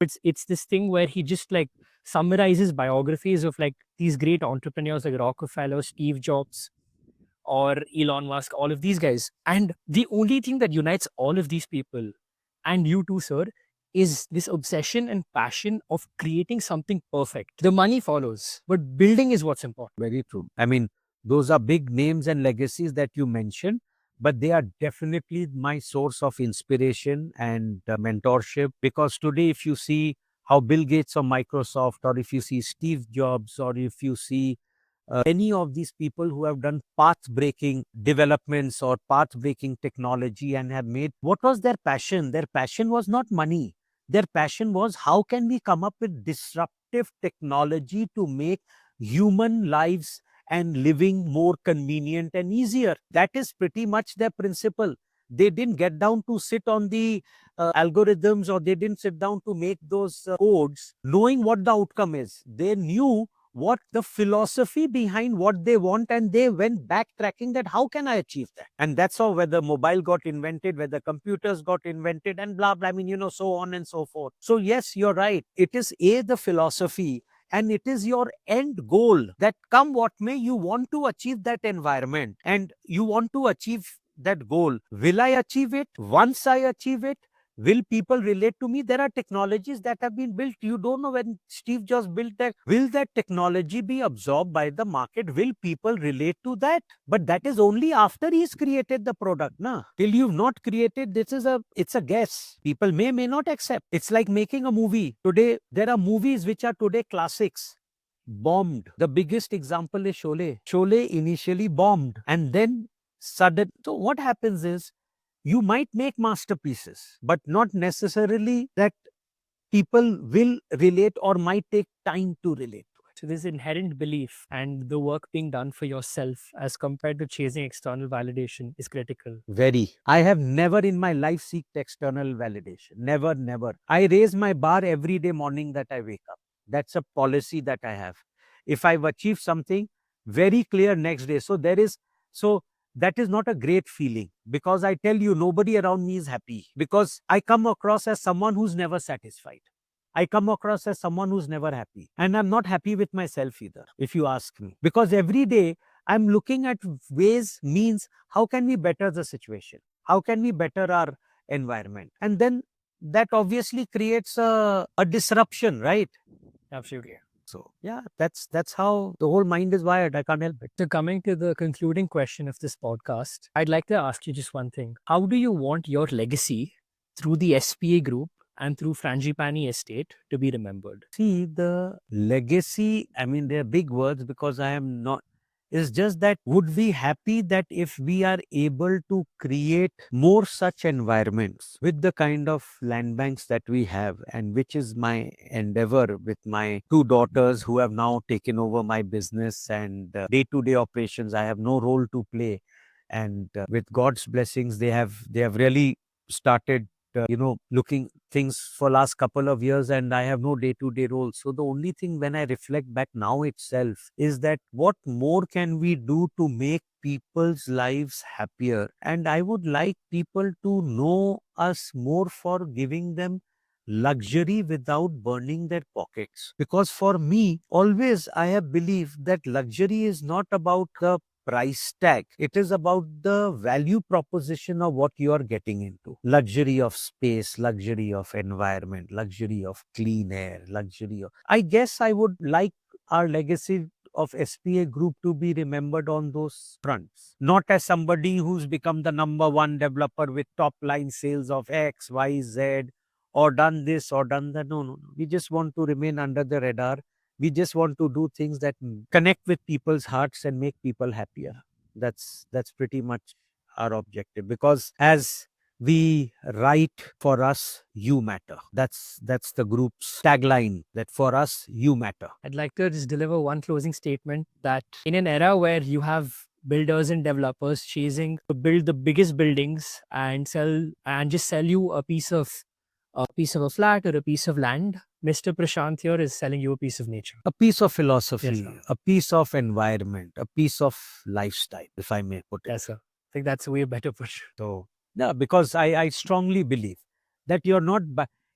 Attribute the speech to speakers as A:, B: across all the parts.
A: It's this thing where he just like summarizes biographies of like these great entrepreneurs like Rockefeller, Steve Jobs, or Elon Musk, all of these guys. And the only thing that unites all of these people, and you too, sir, is this obsession and passion of creating something perfect. The money follows, but building is what's important.
B: Very true. I mean, those are big names and legacies that you mentioned, but they are definitely my source of inspiration and mentorship. Because today, if you see how Bill Gates of Microsoft, or if you see Steve Jobs, or if you see any of these people who have done path-breaking developments or path-breaking technology and have made, what was their passion? Their passion was not money. Their passion was, how can we come up with disruptive technology to make human lives and living more convenient and easier? That is pretty much their principle. They didn't get down to sit on the algorithms, or they didn't sit down to make those codes knowing what the outcome is. They knew what the philosophy behind what they want, and they went backtracking that how can I achieve that. And that's how whether mobile got invented, whether computers got invented, and blah blah, I mean, so on and so forth. So yes, you're right, it is the philosophy, and it is your end goal, that come what may, you want to achieve that environment and you want to achieve that goal. Will I achieve it? Once I achieve it, will people relate to me? There are technologies that have been built. You don't know when Steve Jobs built that. Will that technology be absorbed by the market? Will people relate to that? But that is only after he's created the product. Na? Till you've not created, it's a guess. People may not accept. It's like making a movie. Today, there are movies which are today classics. Bombed. The biggest example is Sholay. Sholay initially bombed, and then sudden. So what happens is, you might make masterpieces, but not necessarily that people will relate or might take time to relate to it.
A: So there's inherent belief, and the work being done for yourself as compared to chasing external validation is critical.
B: Very. I have never in my life seeked external validation. Never, never. I raise my bar every day morning that I wake up. That's a policy that I have. If I've achieved something, very clear next day. So that is not a great feeling, because I tell you, nobody around me is happy, because I come across as someone who's never satisfied. I come across as someone who's never happy. And I'm not happy with myself either, if you ask me. Because every day I'm looking at ways, means, how can we better the situation? How can we better our environment? And then that obviously creates a disruption, right?
A: Absolutely.
B: So yeah, that's how the whole mind is wired. I can't help it.
A: So coming to the concluding question of this podcast, I'd like to ask you just one thing. How do you want your legacy through the SPA group and through Frangipani Estate to be remembered?
B: See, the legacy, I mean, they're big words, because I am not, it's just that, would we happy that if we are able to create more such environments with the kind of land banks that we have, and which is my endeavor with my two daughters who have now taken over my business, and day-to-day operations, I have no role to play. And with God's blessings, they have really started looking things for last couple of years, and I have no day-to-day role. So the only thing, when I reflect back now itself, is that what more can we do to make people's lives happier? And I would like people to know us more for giving them luxury without burning their pockets. Because for me, always I have believed that luxury is not about the price tag. It is about the value proposition of what you are getting into. Luxury of space, luxury of environment, luxury of clean air, luxury of... I guess I would like our legacy of SPA Group to be remembered on those fronts. Not as somebody who's become the number one developer with top line sales of X, Y, Z, or done this or done that. No. We just want to remain under the radar. We just want to do things that connect with people's hearts and make people happier. That's pretty much our objective. Because as we write, for us, you matter. That's the group's tagline, that for us, you matter.
A: I'd like to just deliver one closing statement that in an era where you have builders and developers chasing to build the biggest buildings and just sell you a piece of a flat or a piece of land, Mr. Prashant here is selling you a piece of nature.
B: A piece of philosophy,
A: Yes, sir.
B: a piece of environment, a piece of lifestyle, if I may put it.
A: Yes, sir. I think that's a way better put.
B: So, yeah, because I strongly believe that you're not,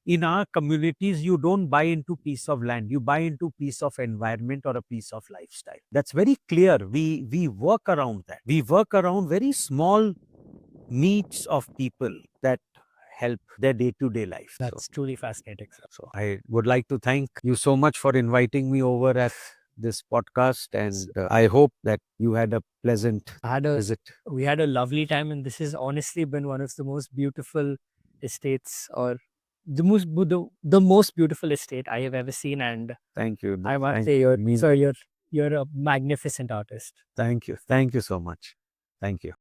B: in our communities, you don't buy into piece of land, you buy into piece of environment or a piece of lifestyle. That's very clear. We work around that. We work around very small needs of people that help their day-to-day life.
A: That's truly fascinating, sir.
B: So I would like to thank you so much for inviting me over at this podcast, and I hope that you had a pleasant visit.
A: We had a lovely time, and this has honestly been one of the most beautiful estates, or the most beautiful estate I have ever seen. And
B: Thank you.
A: I must
B: Thank
A: say,
B: mean-
A: you're a magnificent artist.
B: Thank you. Thank you so much. Thank you.